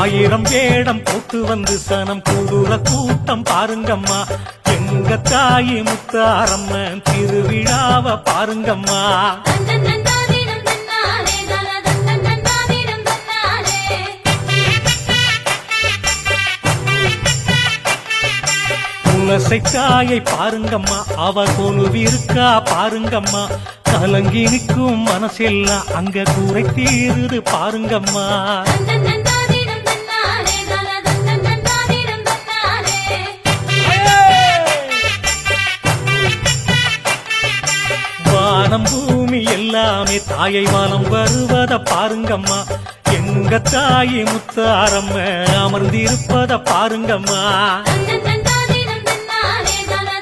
ஆயிரம் வேடம் போட்டு வந்து சனம் கூடுற கூட்டம் பாருங்கம்மா. எங்க தாயி முத்தாரம்மன் திருவிழாவ பாருங்கம்மா. துளசை தாயை பாருங்கம்மா, அவ கொலுவிருக்கா பாருங்கம்மா. கலங்கி நிற்கும் மனசெல்லாம் அங்க கூரை தீருது பாருங்கம்மா. வானம் பூமி எல்லாமே தாயை வானம் வருவத பாருங்கம்மா. எங்க தாயி முத்தாரம்ம அமர்ந்திருப்பத பாருங்கம்மா.